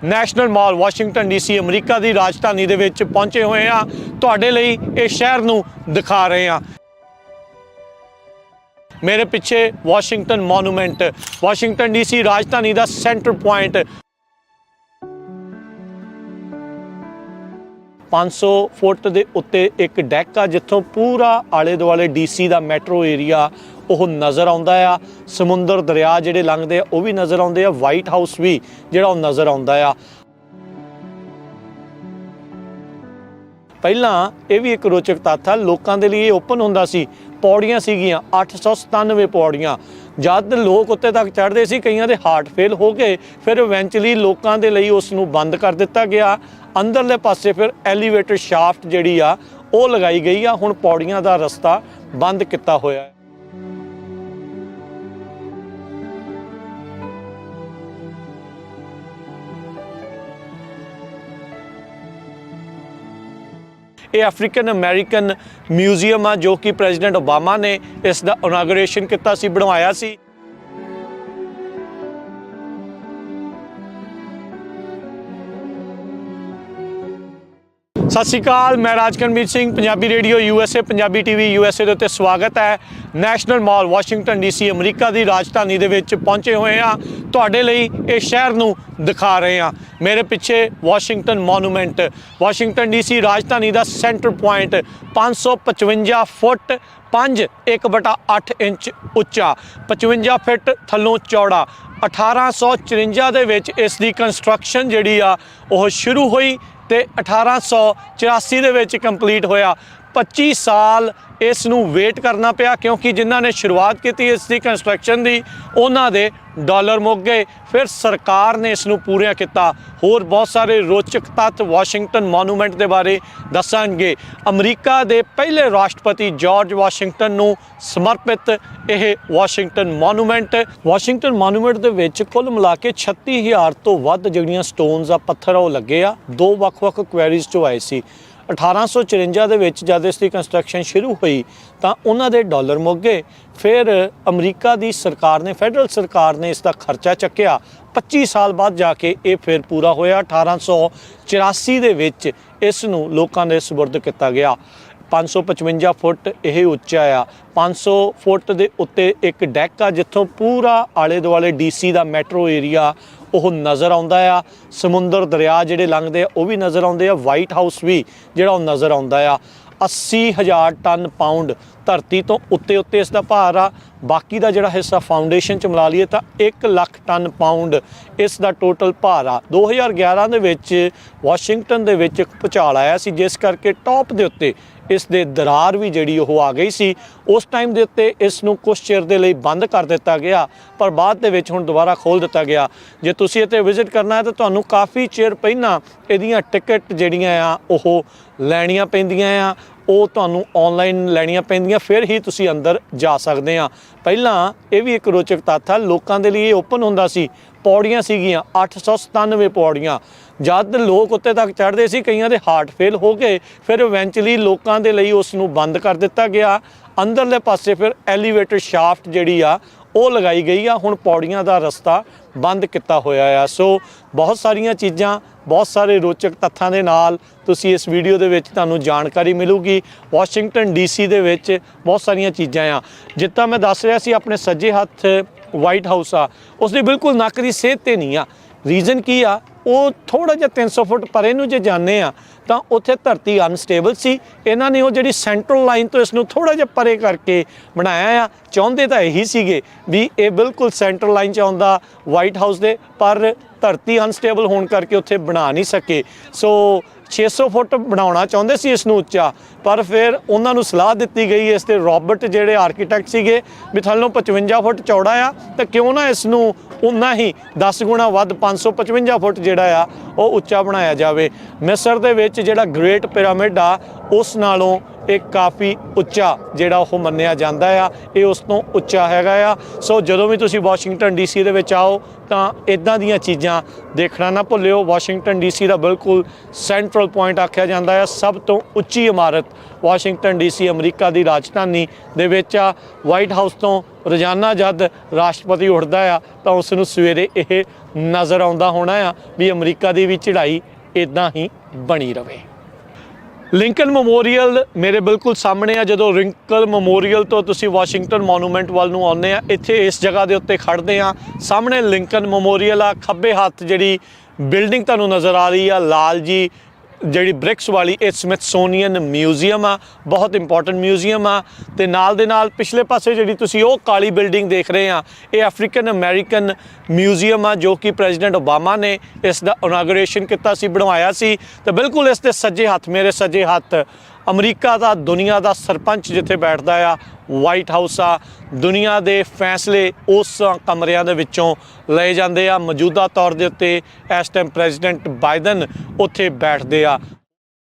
National Mall Washington DC ਅਮਰੀਕਾ ਦੀ ਰਾਜਧਾਨੀ ਦੇ ਵਿੱਚ ਪਹੁੰਚੇ ਹੋਏ ਆ। ਤੁਹਾਡੇ ਲਈ ਇਹ ਸ਼ਹਿਰ ਨੂੰ ਦਿਖਾ ਰਹੇ ਆ। ਮੇਰੇ ਪਿੱਛੇ ਵਾਸ਼ਿੰਗਟਨ ਮੋਨੂਮੈਂਟ, ਵਾਸ਼ਿੰਗਟਨ ਡੀਸੀ ਰਾਜਧਾਨੀ ਦਾ ਸੈਂਟਰ ਪੁਆਇੰਟ 500 ਫੁੱਟ ਦੇ ਉੱਤੇ ਇੱਕ ਡੈਕ ਆ, ਜਿੱਥੋਂ ਪੂਰਾ ਆਲੇ ਦੁਆਲੇ ਡੀਸੀ ਦਾ ਮੈਟਰੋ ਏਰੀਆ ਉਹ ਨਜ਼ਰ ਆਉਂਦਾ ਆ। ਸਮੁੰਦਰ ਦਰਿਆ ਜਿਹੜੇ ਲੰਘਦੇ ਆ ਉਹ ਵੀ ਨਜ਼ਰ ਆਉਂਦੇ ਆ। ਵਾਈਟ ਹਾਊਸ ਵੀ ਜਿਹੜਾ ਉਹ ਨਜ਼ਰ ਆਉਂਦਾ ਆ। ਪਹਿਲਾਂ ਇਹ ਵੀ ਇੱਕ ਰੋਚਕ ਤੱਥ ਆ, ਲੋਕਾਂ ਦੇ ਲਈ ਇਹ ਓਪਨ ਹੁੰਦਾ ਸੀ। ਪੌੜੀਆਂ ਸੀਗੀਆਂ 897 ਪੌੜੀਆਂ। ਜਦ ਲੋਕ ਉੱਤੇ ਤੱਕ ਚੜ੍ਹਦੇ ਸੀ, ਕਈਆਂ ਦੇ ਹਾਰਟ ਫੇਲ ਹੋ ਗਏ। ਫਿਰ ਇਵੈਂਚੁਅਲੀ ਲੋਕਾਂ ਦੇ ਲਈ ਉਸ ਨੂੰ ਬੰਦ ਕਰ ਦਿੱਤਾ ਗਿਆ। ਅੰਦਰਲੇ ਪਾਸੇ ਫਿਰ ਐਲੀਵੇਟਰ ਸ਼ਾਫਟ ਜਿਹੜੀ ਆ ਉਹ ਲਗਾਈ ਗਈ ਆ। ਹੁਣ ਪੌੜੀਆਂ ਦਾ ਰਸਤਾ ਬੰਦ ਕੀਤਾ ਹੋਇਆ ਹੈ। ਇਹ ਅਫਰੀਕਨ ਅਮਰੀਕਨ ਮਿਊਜ਼ੀਅਮ ਆ, ਜੋ ਕਿ ਪ੍ਰੈਜ਼ੀਡੈਂਟ ਓਬਾਮਾ ਨੇ ਇਸ ਦਾ ਇਨਾਗੂਰੇਸ਼ਨ ਕੀਤਾ ਸੀ, ਬਣਵਾਇਆ ਸੀ। ਸਤਿ ਸ਼੍ਰੀ ਅਕਾਲ, ਮੈਂ Rajkaranveer Singh. Punjabi radio USA, Punjabi TV USA ਦੇ ਉੱਤੇ ਸਵਾਗਤ ਹੈ। ਨੈਸ਼ਨਲ ਮਾਲ ਵਾਸ਼ਿੰਗਟਨ ਡੀਸੀ ਅਮਰੀਕਾ ਦੀ ਰਾਜਧਾਨੀ ਦੇ ਵਿੱਚ ਪਹੁੰਚੇ ਹੋਏ ਆ। ਤੁਹਾਡੇ ਲਈ ਇਹ ਸ਼ਹਿਰ ਨੂੰ ਦਿਖਾ ਰਹੇ ਆ। ਮੇਰੇ ਪਿੱਛੇ ਵਾਸ਼ਿੰਗਟਨ ਮੋਨੂਮੈਂਟ, ਵਾਸ਼ਿੰਗਟਨ ਡੀਸੀ ਰਾਜਧਾਨੀ ਦਾ ਸੈਂਟਰ ਪੁਆਇੰਟ 555 ਫੁੱਟ 1/8 ਇੰਚ ਉੱਚਾ, 55 ਫੁੱਟ ਥੱਲੋਂ ਚੌੜਾ। 1854 ਦੇ ਵਿੱਚ ਇਸ ਦੀ ਕੰਸਟਰਕਸ਼ਨ ਜਿਹੜੀ ਆ ਉਹ ਸ਼ੁਰੂ ਹੋਈ ਤੇ 1884 ਦੇ ਵਿੱਚ ਕੰਪਲੀਟ ਹੋਇਆ। 25 ਸਾਲ ਇਸ ਨੂੰ ਵੇਟ ਕਰਨਾ ਪਿਆ, ਕਿਉਂਕਿ ਜਿਨ੍ਹਾਂ ਨੇ ਸ਼ੁਰੂਆਤ ਕੀਤੀ ਇਸ ਦੀ ਕੰਸਟਰਕਸ਼ਨ ਦੀ ਉਹਨਾਂ ਦੇ ਡਾਲਰ ਮੁੱਕ ਗਏ। ਫਿਰ ਸਰਕਾਰ ਨੇ ਇਸ ਨੂੰ ਪੂਰਾ ਕੀਤਾ। ਹੋਰ ਬਹੁਤ ਸਾਰੇ ਰੋਚਕ ਤੱਥ ਵਾਸ਼ਿੰਗਟਨ ਮੋਨੂਮੈਂਟ ਦੇ ਬਾਰੇ ਦੱਸਾਂਗੇ। ਅਮਰੀਕਾ ਦੇ ਪਹਿਲੇ ਰਾਸ਼ਟਰਪਤੀ ਜਾਰਜ ਵਾਸ਼ਿੰਗਟਨ ਨੂੰ ਸਮਰਪਿਤ ਇਹ ਵਾਸ਼ਿੰਗਟਨ ਮੋਨੂਮੈਂਟ। ਵਾਸ਼ਿੰਗਟਨ ਮੋਨੂਮੈਂਟ ਦੇ ਵਿੱਚ ਕੁੱਲ ਮਿਲਾ ਕੇ 36000 ਤੋਂ ਵੱਧ ਜਿਹੜੀਆਂ ਸਟੋਨਸ ਆ, ਪੱਥਰ ਉਹ ਲੱਗੇ ਆ। ਦੋ ਵੱਖ-ਵੱਖ ਕੁਐਰੀਜ਼ 'ਚੋਂ ਆਏ ਸੀ। 1854 ਦੇ ਵਿੱਚ ਜਦ ਇਸ ਦੀ ਕੰਸਟਰਕਸ਼ਨ ਸ਼ੁਰੂ ਹੋਈ ਤਾਂ ਉਹਨਾਂ ਦੇ ਡਾਲਰ ਮੁੱਕ ਗਏ। ਫਿਰ ਅਮਰੀਕਾ ਦੀ ਸਰਕਾਰ ਨੇ, ਫੈਡਰਲ ਸਰਕਾਰ ਨੇ ਇਸ ਦਾ ਖਰਚਾ ਚੱਕਿਆ। 25 ਸਾਲ ਬਾਅਦ ਜਾ ਕੇ ਇਹ ਫਿਰ ਪੂਰਾ ਹੋਇਆ। 1884 ਦੇ ਵਿੱਚ ਇਸ ਨੂੰ ਲੋਕਾਂ ਦੇ ਸਪੁਰਦ ਕੀਤਾ ਗਿਆ। 555 ਫੁੱਟ ਇਹ ਉੱਚਾ ਆ। 500 ਫੁੱਟ ਦੇ ਉੱਤੇ ਇੱਕ ਡੈਕ ਆ, ਜਿੱਥੋਂ ਪੂਰਾ ਆਲੇ ਦੁਆਲੇ ਡੀਸੀ ਦਾ ਮੈਟਰੋ ਏਰੀਆ ਉਹ ਨਜ਼ਰ ਆਉਂਦਾ ਆ। ਸਮੁੰਦਰ ਦਰਿਆ ਜਿਹੜੇ ਲੰਘਦੇ ਆ ਉਹ ਵੀ ਨਜ਼ਰ ਆਉਂਦੇ ਆ। ਵਾਈਟ ਹਾਊਸ ਵੀ ਜਿਹੜਾ ਉਹ ਨਜ਼ਰ ਆਉਂਦਾ ਆ। 80,000 ਟਨ ਪਾਊਂਡ ਧਰਤੀ ਤੋਂ ਉੱਤੇ ਇਸ ਦਾ ਭਾਰ ਆ। ਬਾਕੀ ਦਾ ਜਿਹੜਾ ਹਿੱਸਾ ਫਾਊਂਡੇਸ਼ਨ 'ਚ ਮਿਲਾ ਲਈਏ ਤਾਂ 1 ਲੱਖ ਟਨ ਪਾਊਂਡ ਇਸ ਦਾ ਟੋਟਲ ਭਾਰ ਆ। 2011 ਦੇ ਵਿੱਚ ਵਾਸ਼ਿੰਗਟਨ ਦੇ ਵਿੱਚ ਇੱਕ ਭੂਚਾਲ ਆਇਆ ਸੀ, ਜਿਸ ਕਰਕੇ ਟੌਪ ਦੇ ਉੱਤੇ ਇਸ ਦੇ ਦਰਾਰ ਵੀ ਜਿਹੜੀ ਉਹ ਆ ਗਈ ਸੀ। ਉਸ ਟਾਈਮ ਦੇ ਉੱਤੇ ਇਸ ਨੂੰ ਕੁਛ ਚਿਰ ਦੇ ਲਈ ਬੰਦ ਕਰ ਦਿੱਤਾ ਗਿਆ, ਪਰ ਬਾਅਦ ਦੇ ਵਿੱਚ ਹੁਣ ਦੁਬਾਰਾ ਖੋਲ੍ਹ ਦਿੱਤਾ ਗਿਆ। ਜੇ ਤੁਸੀਂ ਇੱਥੇ ਵਿਜ਼ਿਟ ਕਰਨਾ ਹੈ ਤਾਂ ਤੁਹਾਨੂੰ ਕਾਫੀ ਚਿਰ ਪਹਿਲਾਂ ਇਹਦੀਆਂ ਟਿਕਟ ਜਿਹੜੀਆਂ ਆ ਉਹ ਲੈਣੀਆਂ ਪੈਂਦੀਆਂ ਆ। ਉਹ ਤੁਹਾਨੂੰ ਔਨਲਾਈਨ ਲੈਣੀਆਂ ਪੈਂਦੀਆਂ, ਫਿਰ ਹੀ ਤੁਸੀਂ ਅੰਦਰ ਜਾ ਸਕਦੇ ਆ। ਪਹਿਲਾਂ ਇਹ ਵੀ ਇੱਕ ਰੋਚਕ ਤੱਥ ਆ, ਲੋਕਾਂ ਦੇ ਲਈ ਇਹ ਓਪਨ ਹੁੰਦਾ ਸੀ। ਪੌੜੀਆਂ ਸੀਗੀਆਂ 897 ਪੌੜੀਆਂ। ਜਦ ਲੋਕ ਉੱਤੇ ਤੱਕ ਚੜ੍ਹਦੇ ਸੀ, ਕਈਆਂ ਦੇ ਹਾਰਟ ਫੇਲ ਹੋ ਗਏ। ਫਿਰ ਇਵੈਂਚੁਅਲੀ ਲੋਕਾਂ ਦੇ ਲਈ ਉਸ ਨੂੰ ਬੰਦ ਕਰ ਦਿੱਤਾ ਗਿਆ। ਅੰਦਰਲੇ ਪਾਸੇ ਫਿਰ ਐਲੀਵੇਟਰ ਸ਼ਾਫਟ ਜਿਹੜੀ ਆ ਉਹ ਲਗਾਈ ਗਈ ਆ। ਹੁਣ ਪੌੜੀਆਂ ਦਾ ਰਸਤਾ ਬੰਦ ਕੀਤਾ ਹੋਇਆ ਆ। ਸੋ ਬਹੁਤ ਸਾਰੀਆਂ ਚੀਜ਼ਾਂ, ਬਹੁਤ ਸਾਰੇ ਰੋਚਕ ਤੱਥਾਂ ਦੇ ਨਾਲ ਤੁਸੀਂ ਇਸ ਵੀਡੀਓ ਦੇ ਵਿੱਚ ਤੁਹਾਨੂੰ ਜਾਣਕਾਰੀ ਮਿਲੂਗੀ। ਵਾਸ਼ਿੰਗਟਨ ਡੀਸੀ ਦੇ ਵਿੱਚ ਬਹੁਤ ਸਾਰੀਆਂ ਚੀਜ਼ਾਂ ਆ। ਜਿੱਦਾਂ ਮੈਂ ਦੱਸ ਰਿਹਾ ਸੀ, ਆਪਣੇ ਸੱਜੇ ਹੱਥ ਵਾਈਟ ਹਾਊਸ ਆ, ਉਸ ਦੀ ਬਿਲਕੁਲ ਨੱਕ ਦੀ ਸੇਧ 'ਤੇ ਨਹੀਂ ਆ। ਰੀਜ਼ਨ ਕੀ ਆ? ਉਹ ਥੋੜ੍ਹਾ ਜਿਹਾ 300 ਫੁੱਟ ਪਰੇ ਨੂੰ ਜੇ ਜਾਂਦੇ ਆ ਤਾਂ ਉੱਥੇ ਧਰਤੀ ਅਨਸਟੇਬਲ ਸੀ। ਇਹਨਾਂ ਨੇ ਉਹ ਜਿਹੜੀ ਸੈਂਟਰਲ ਲਾਈਨ ਤੋਂ ਇਸ ਨੂੰ ਥੋੜ੍ਹਾ ਜਿਹਾ ਪਰੇ ਕਰਕੇ ਬਣਾਇਆ ਆ। ਚਾਹੁੰਦੇ ਤਾਂ ਇਹੀ ਸੀਗੇ ਵੀ ਇਹ ਬਿਲਕੁਲ ਸੈਂਟਰਲ ਲਾਈਨ 'ਚ ਆਉਂਦਾ ਵਾਈਟ ਹਾਊਸ ਦੇ, ਪਰ ਧਰਤੀ ਅਨਸਟੇਬਲ ਹੋਣ ਕਰਕੇ ਉੱਥੇ ਬਣਾ ਨਹੀਂ ਸਕੇ। ਸੋ 600 ਫੁੱਟ ਬਣਾਉਣਾ ਚਾਹੁੰਦੇ ਸੀ ਇਸ ਨੂੰ ਉੱਚਾ, ਪਰ ਫਿਰ ਉਹਨਾਂ ਨੂੰ ਸਲਾਹ ਦਿੱਤੀ ਗਈ ਇਸ ਦੇ ਰੋਬਰਟ ਜਿਹੜੇ ਆਰਕੀਟੈਕਟ ਸੀਗੇ ਵੀ ਥੱਲੋਂ 55 ਫੁੱਟ ਚੌੜਾ ਆ, ਤਾਂ ਕਿਉਂ ਨਾ ਇਸ ਨੂੰ ਉਨਾ ਹੀ 10 ਗੁਣਾ ਵੱਧ 555 ਫੁੱਟ ਜਿਹੜਾ ਆ ਉਹ ਉੱਚਾ ਬਣਾਇਆ ਜਾਵੇ। ਮਿਸਰ ਦੇ ਵਿੱਚ ਜਿਹੜਾ ਗ੍ਰੇਟ ਪਿਰਾਮਿਡ ਆ ਉਸ ਨਾਲੋਂ ਇਹ ਕਾਫੀ ਉੱਚਾ ਜਿਹੜਾ ਉਹ ਮੰਨਿਆ ਜਾਂਦਾ ਆ। ਇਹ ਉਸ ਤੋਂ ਉੱਚਾ ਹੈਗਾ ਆ। ਸੋ ਜਦੋਂ ਵੀ ਤੁਸੀਂ ਵਾਸ਼ਿੰਗਟਨ ਡੀਸੀ ਦੇ ਵਿੱਚ ਆਓ ਤਾਂ ਇੱਦਾਂ ਦੀਆਂ ਚੀਜ਼ਾਂ ਦੇਖਣਾ ਨਾ ਭੁੱਲਿਓ। ਵਾਸ਼ਿੰਗਟਨ ਡੀਸੀ ਦਾ ਬਿਲਕੁਲ ਸੈਂਟਰਲ ਪੁਆਇੰਟ ਆਖਿਆ ਜਾਂਦਾ ਆ। ਸਭ ਤੋਂ ਉੱਚੀ ਇਮਾਰਤ ਵਾਸ਼ਿੰਗਟਨ ਡੀਸੀ ਅਮਰੀਕਾ ਦੀ ਰਾਜਧਾਨੀ ਦੇ ਵਿੱਚ ਆ। ਵਾਈਟ ਹਾਊਸ ਤੋਂ ਰੋਜ਼ਾਨਾ ਜਦ ਰਾਸ਼ਟਰਪਤੀ ਉੱਠਦਾ ਆ ਤਾਂ ਉਸ ਨੂੰ ਸਵੇਰੇ ਇਹ ਨਜ਼ਰ ਆਉਂਦਾ ਹੋਣਾ ਆ ਵੀ ਅਮਰੀਕਾ ਦੀ ਵੀ ਚੜ੍ਹਾਈ ਇੱਦਾਂ ਹੀ ਬਣੀ ਰਵੇ। ਲਿੰਕਨ ਮੈਮੋਰੀਅਲ ਮੇਰੇ ਬਿਲਕੁਲ ਸਾਹਮਣੇ ਆ। ਜਦੋਂ ਲਿੰਕਨ ਮੈਮੋਰੀਅਲ ਤੋਂ ਤੁਸੀਂ ਵਾਸ਼ਿੰਗਟਨ ਮੋਨੂਮੈਂਟ ਵੱਲ ਨੂੰ ਆਉਂਦੇ ਆ, ਇੱਥੇ ਇਸ ਜਗ੍ਹਾ ਦੇ ਉੱਤੇ ਖੜ੍ਹਦੇ ਆ। ਸਾਹਮਣੇ ਲਿੰਕਨ ਮੈਮੋਰੀਅਲ ਆ, ਖੱਬੇ ਹੱਥ ਜਿਹੜੀ ਬਿਲਡਿੰਗ ਤੁਹਾਨੂੰ ਨਜ਼ਰ ਆ ਰਹੀ ਆ ਲਾਲ ਜੀ ਜਿਹੜੀ ਬ੍ਰਿਕਸ ਵਾਲੀ, ਇਹ ਸਮਿਥਸੋਨੀਅਨ ਮਿਊਜ਼ੀਅਮ ਆ, ਬਹੁਤ ਇੰਪੋਰਟੈਂਟ ਮਿਊਜ਼ੀਅਮ ਆ। ਤੇ ਨਾਲ ਦੇ ਨਾਲ ਪਿਛਲੇ ਪਾਸੇ ਜਿਹੜੀ ਤੁਸੀਂ ਉਹ ਕਾਲੀ ਬਿਲਡਿੰਗ ਦੇਖ ਰਹੇ ਆ, ਇਹ ਅਫਰੀਕਨ ਅਮਰੀਕਨ ਮਿਊਜ਼ੀਅਮ ਆ, ਜੋ ਕਿ ਪ੍ਰੈਜ਼ੀਡੈਂਟ ਓਬਾਮਾ ਨੇ ਇਸ ਦਾ ਇਨਾਗੂਰੇਸ਼ਨ ਕੀਤਾ ਸੀ, ਬਣਵਾਇਆ ਸੀ। ਤੇ ਬਿਲਕੁਲ ਇਸ ਦੇ ਸੱਜੇ ਹੱਥ, ਮੇਰੇ ਸੱਜੇ ਹੱਥ ਅਮਰੀਕਾ ਦਾ ਦੁਨੀਆ ਦਾ ਸਰਪੰਚ ਜਿੱਥੇ ਬੈਠਦਾ ਆ, ਵਾਈਟ ਹਾਊਸ ਆ। ਦੁਨੀਆ ਦੇ ਫੈਸਲੇ ਉਸ ਕਮਰਿਆਂ ਦੇ ਵਿੱਚੋਂ ਲਏ ਜਾਂਦੇ ਆ। ਮੌਜੂਦਾ ਤੌਰ ਦੇ ਉੱਤੇ ਇਸ ਟਾਈਮ ਪ੍ਰੈਜ਼ੀਡੈਂਟ ਬਾਈਡਨ ਉੱਥੇ ਬੈਠਦੇ ਆ।